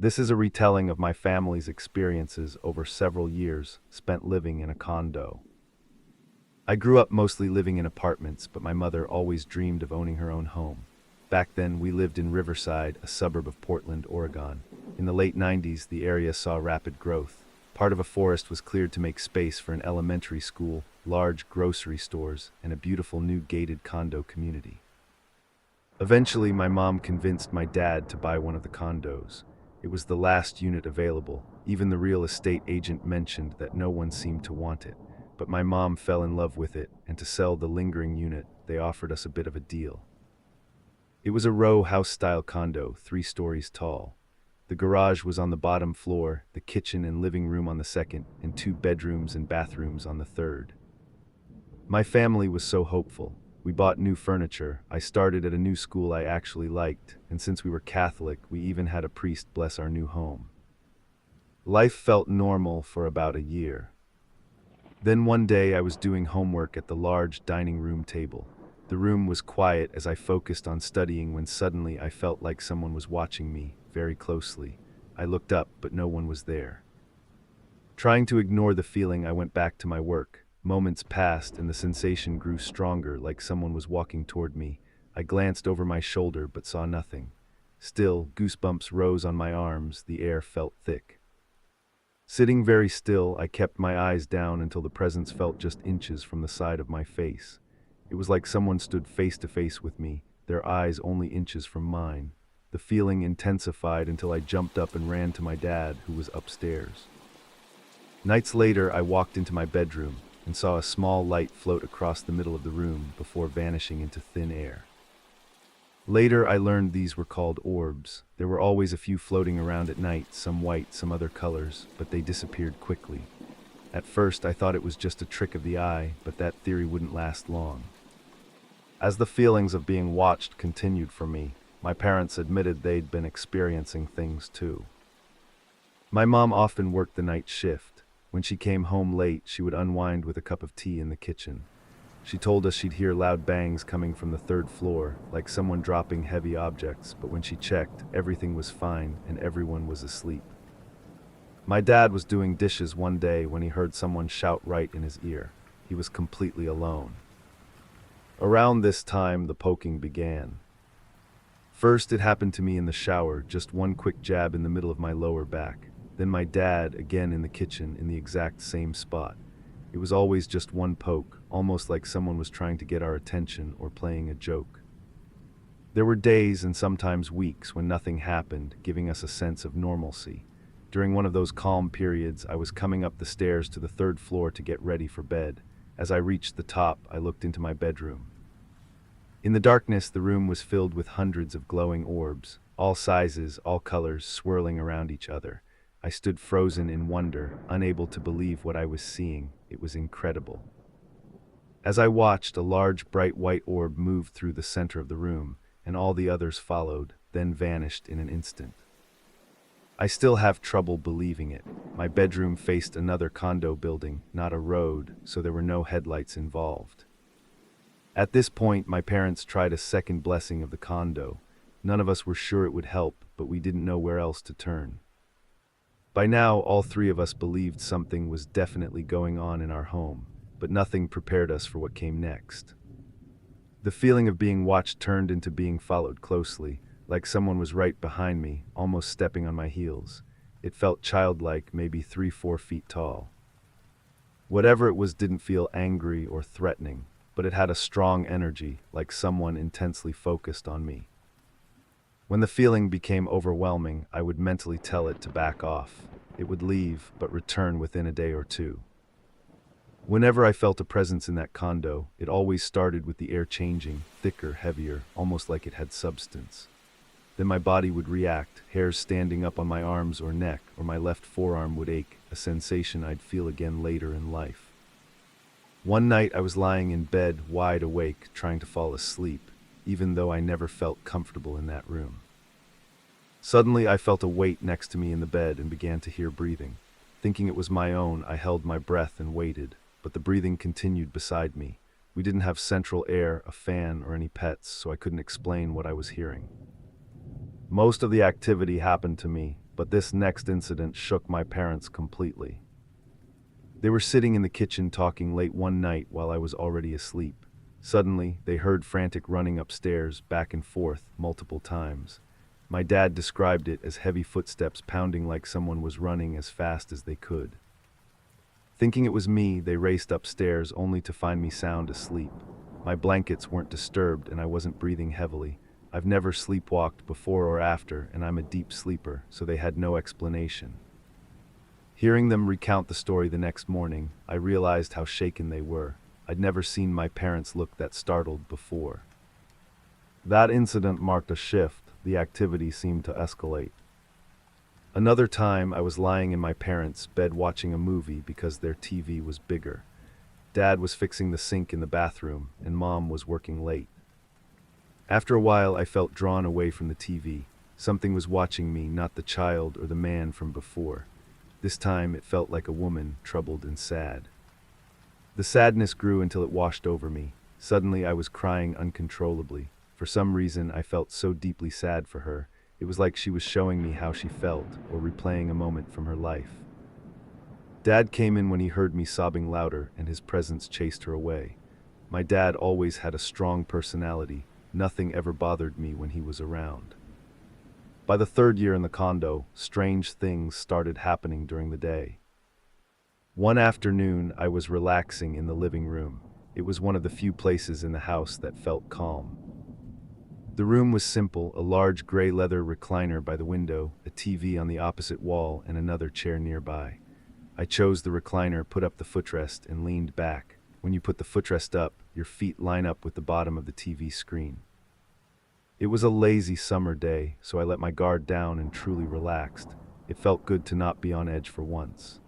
This is a retelling of my family's experiences over several years spent living in a condo. I grew up mostly living in apartments, but my mother always dreamed of owning her own home. Back then, we lived in Riverside, a suburb of Portland, Oregon. In the late 90s, the area saw rapid growth. Part of a forest was cleared to make space for an elementary school, large grocery stores, and a beautiful new gated condo community. Eventually, my mom convinced my dad to buy one of the condos. It was the last unit available. Even the real estate agent mentioned that no one seemed to want it. But my mom fell in love with it, and to sell the lingering unit, they offered us a bit of a deal. It was a row house-style condo, 3 stories tall. The garage was on the bottom floor, the kitchen and living room on the second, and 2 bedrooms and bathrooms on the third. My family was so hopeful. We bought new furniture, I started at a new school I actually liked, and since we were Catholic, we even had a priest bless our new home. Life felt normal for about a year. Then one day I was doing homework at the large dining room table. The room was quiet as I focused on studying when suddenly I felt like someone was watching me very closely. I looked up, but no one was there. Trying to ignore the feeling, I went back to my work. Moments passed and the sensation grew stronger, like someone was walking toward me. I glanced over my shoulder but saw nothing. Still, goosebumps rose on my arms, the air felt thick. Sitting very still, I kept my eyes down until the presence felt just inches from the side of my face. It was like someone stood face to face with me, their eyes only inches from mine. The feeling intensified until I jumped up and ran to my dad, who was upstairs. Nights later, I walked into my bedroom and saw a small light float across the middle of the room before vanishing into thin air. Later, I learned these were called orbs. There were always a few floating around at night, some white, some other colors, but they disappeared quickly. At first, I thought it was just a trick of the eye, but that theory wouldn't last long. As the feelings of being watched continued for me, my parents admitted they'd been experiencing things too. My mom often worked the night shift. When she came home late, she would unwind with a cup of tea in the kitchen. She told us she'd hear loud bangs coming from the 3rd floor, like someone dropping heavy objects, but when she checked, everything was fine and everyone was asleep. My dad was doing dishes one day when he heard someone shout right in his ear. He was completely alone. Around this time, the poking began. First, it happened to me in the shower, just one quick jab in the middle of my lower back. Then my dad, again in the kitchen, in the exact same spot. It was always just one poke, almost like someone was trying to get our attention or playing a joke. There were days and sometimes weeks when nothing happened, giving us a sense of normalcy. During one of those calm periods, I was coming up the stairs to the 3rd floor to get ready for bed. As I reached the top, I looked into my bedroom. In the darkness, the room was filled with hundreds of glowing orbs, all sizes, all colors, swirling around each other. I stood frozen in wonder, unable to believe what I was seeing. It was incredible. As I watched, a large, bright white orb moved through the center of the room, and all the others followed, then vanished in an instant. I still have trouble believing it. My bedroom faced another condo building, not a road, so there were no headlights involved. At this point, my parents tried a second blessing of the condo. None of us were sure it would help, but we didn't know where else to turn. By now, all 3 of us believed something was definitely going on in our home, but nothing prepared us for what came next. The feeling of being watched turned into being followed closely, like someone was right behind me, almost stepping on my heels. It felt childlike, maybe 3-4 feet tall. Whatever it was didn't feel angry or threatening, but it had a strong energy, like someone intensely focused on me. When the feeling became overwhelming, I would mentally tell it to back off. It would leave, but return within a day or 2. Whenever I felt a presence in that condo, it always started with the air changing, thicker, heavier, almost like it had substance. Then my body would react, hairs standing up on my arms or neck, or my left forearm would ache, a sensation I'd feel again later in life. One night I was lying in bed, wide awake, trying to fall asleep, even though I never felt comfortable in that room. Suddenly, I felt a weight next to me in the bed and began to hear breathing. Thinking it was my own, I held my breath and waited, but the breathing continued beside me. We didn't have central air, a fan, or any pets, so I couldn't explain what I was hearing. Most of the activity happened to me, but but this next incident shook my parents completely. They were sitting in the kitchen talking late one night while I was already asleep. Suddenly, they heard frantic running upstairs, back and forth, multiple times. My dad described it as heavy footsteps pounding like someone was running as fast as they could. Thinking it was me, they raced upstairs only to find me sound asleep. My blankets weren't disturbed and I wasn't breathing heavily. I've never sleepwalked before or after, and I'm a deep sleeper, so they had no explanation. Hearing them recount the story the next morning, I realized how shaken they were. I'd never seen my parents look that startled before. That incident marked a shift. The activity seemed to escalate. Another time, I was lying in my parents' bed watching a movie because their TV was bigger. Dad was fixing the sink in the bathroom, and Mom was working late. After a while, I felt drawn away from the TV. Something was watching me, not the child or the man from before. This time, it felt like a woman, troubled and sad. The sadness grew until it washed over me. Suddenly, I was crying uncontrollably. For some reason, I felt so deeply sad for her. It was like she was showing me how she felt, or replaying a moment from her life. Dad came in when he heard me sobbing louder, and his presence chased her away. My dad always had a strong personality. Nothing ever bothered me when he was around. By the third year in the condo, strange things started happening during the day. One afternoon, I was relaxing in the living room. It was one of the few places in the house that felt calm. The room was simple, a large gray leather recliner by the window, a TV on the opposite wall, and another chair nearby. I chose the recliner, put up the footrest, and leaned back. When you put the footrest up, your feet line up with the bottom of the TV screen. It was a lazy summer day, so I let my guard down and truly relaxed. It felt good to not be on edge for once.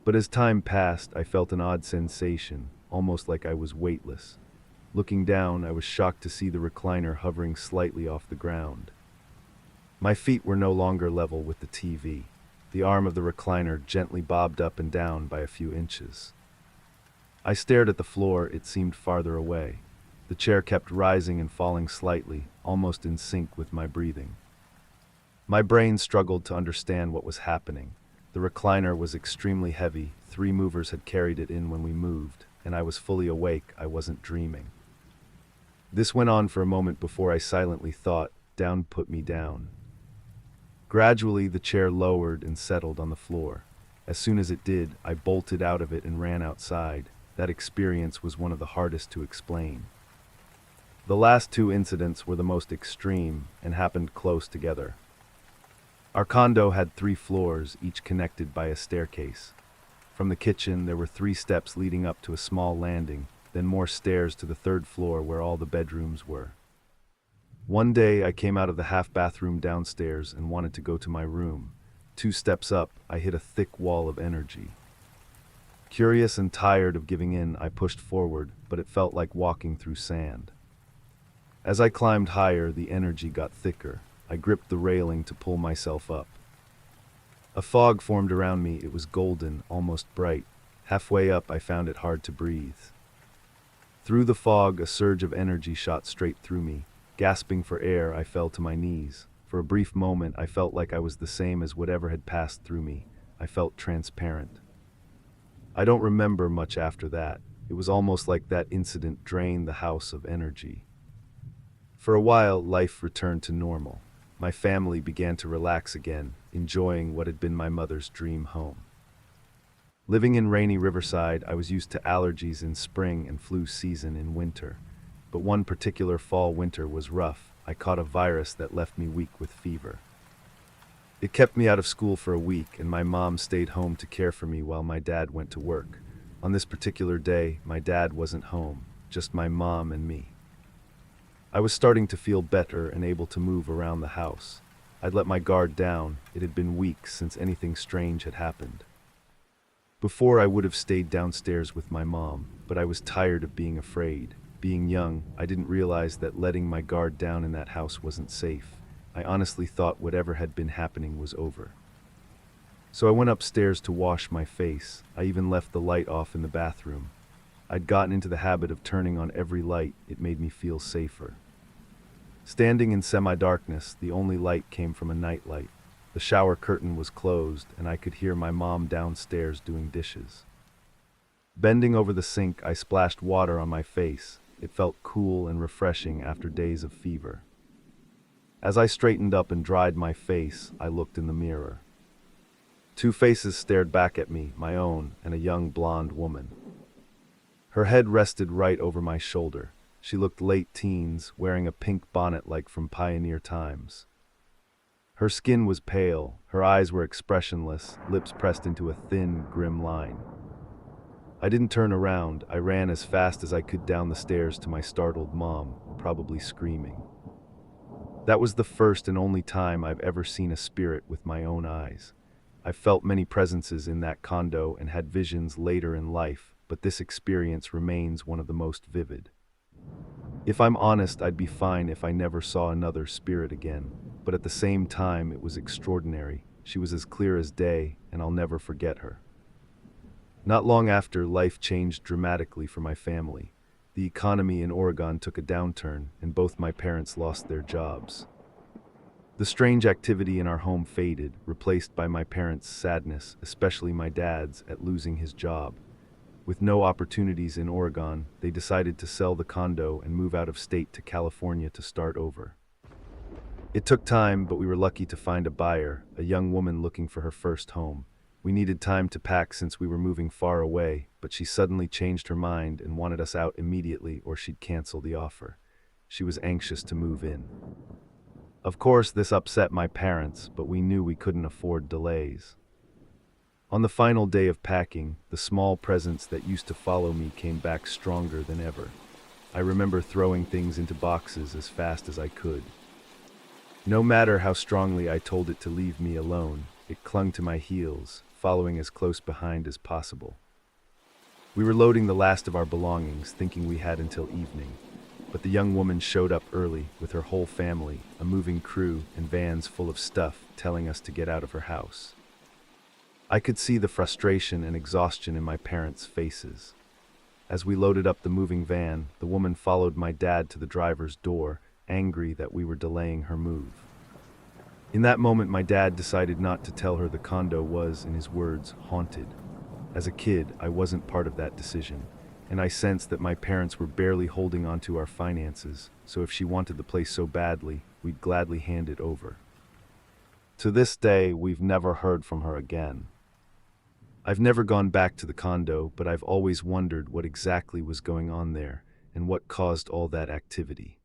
But as time passed, I felt an odd sensation, almost like I was weightless. Looking down, I was shocked to see the recliner hovering slightly off the ground. My feet were no longer level with the TV. The arm of the recliner gently bobbed up and down by a few inches. I stared at the floor. It seemed farther away. The chair kept rising and falling slightly, almost in sync with my breathing. My brain struggled to understand what was happening. The recliner was extremely heavy. 3 movers had carried it in when we moved, and I was fully awake. I wasn't dreaming. This went on for a moment before I silently thought, "Down, put me down." Gradually, the chair lowered and settled on the floor. As soon as it did, I bolted out of it and ran outside. That experience was one of the hardest to explain. The last 2 incidents were the most extreme and happened close together. Our condo had 3 floors, each connected by a staircase. From the kitchen, there were 3 steps leading up to a small landing, then more stairs to the 3rd floor where all the bedrooms were. One day, I came out of the half-bathroom downstairs and wanted to go to my room. 2 steps up, I hit a thick wall of energy. Curious and tired of giving in, I pushed forward, but it felt like walking through sand. As I climbed higher, the energy got thicker. I gripped the railing to pull myself up. A fog formed around me. It was golden, almost bright. Halfway up, I found it hard to breathe. Through the fog, a surge of energy shot straight through me. Gasping for air, I fell to my knees. For a brief moment, I felt like I was the same as whatever had passed through me. I felt transparent. I don't remember much after that. It was almost like that incident drained the house of energy. For a while, life returned to normal. My family began to relax again, enjoying what had been my mother's dream home. Living in rainy Riverside, I was used to allergies in spring and flu season in winter. But one particular fall-winter was rough. I caught a virus that left me weak with fever. It kept me out of school for a week, and my mom stayed home to care for me while my dad went to work. On this particular day, my dad wasn't home, just my mom and me. I was starting to feel better and able to move around the house. I'd let my guard down. It had been weeks since anything strange had happened. Before, I would have stayed downstairs with my mom, but I was tired of being afraid. Being young, I didn't realize that letting my guard down in that house wasn't safe. I honestly thought whatever had been happening was over. So I went upstairs to wash my face. I even left the light off in the bathroom. I'd gotten into the habit of turning on every light. It made me feel safer. Standing in semi-darkness, the only light came from a nightlight. The shower curtain was closed, and I could hear my mom downstairs doing dishes. Bending over the sink, I splashed water on my face. It felt cool and refreshing after days of fever. As I straightened up and dried my face, I looked in the mirror. Two faces stared back at me, my own and a young blonde woman. Her head rested right over my shoulder. She looked late teens, wearing a pink bonnet like from pioneer times. Her skin was pale, her eyes were expressionless, lips pressed into a thin, grim line. I didn't turn around. I ran as fast as I could down the stairs to my startled mom, probably screaming. That was the first and only time I've ever seen a spirit with my own eyes. I've felt many presences in that condo and had visions later in life, but this experience remains one of the most vivid. If I'm honest, I'd be fine if I never saw another spirit again, but at the same time, it was extraordinary. She was as clear as day, and I'll never forget her. Not long after, life changed dramatically for my family. The economy in Oregon took a downturn, and both my parents lost their jobs. The strange activity in our home faded, replaced by my parents' sadness, especially my dad's, at losing his job. With no opportunities in Oregon, they decided to sell the condo and move out of state to California to start over. It took time, but we were lucky to find a buyer, a young woman looking for her first home. We needed time to pack since we were moving far away, but she suddenly changed her mind and wanted us out immediately or she'd cancel the offer. She was anxious to move in. Of course, this upset my parents, but we knew we couldn't afford delays. On the final day of packing, the small presents that used to follow me came back stronger than ever. I remember throwing things into boxes as fast as I could. No matter how strongly I told it to leave me alone, it clung to my heels, following as close behind as possible. We were loading the last of our belongings, thinking we had until evening. But the young woman showed up early with her whole family, a moving crew and vans full of stuff, telling us to get out of her house. I could see the frustration and exhaustion in my parents' faces. As we loaded up the moving van, the woman followed my dad to the driver's door, angry that we were delaying her move. In that moment, my dad decided not to tell her the condo was, in his words, haunted. As a kid, I wasn't part of that decision, and I sensed that my parents were barely holding on to our finances, so if she wanted the place so badly, we'd gladly hand it over. To this day, we've never heard from her again. I've never gone back to the condo, but I've always wondered what exactly was going on there and what caused all that activity.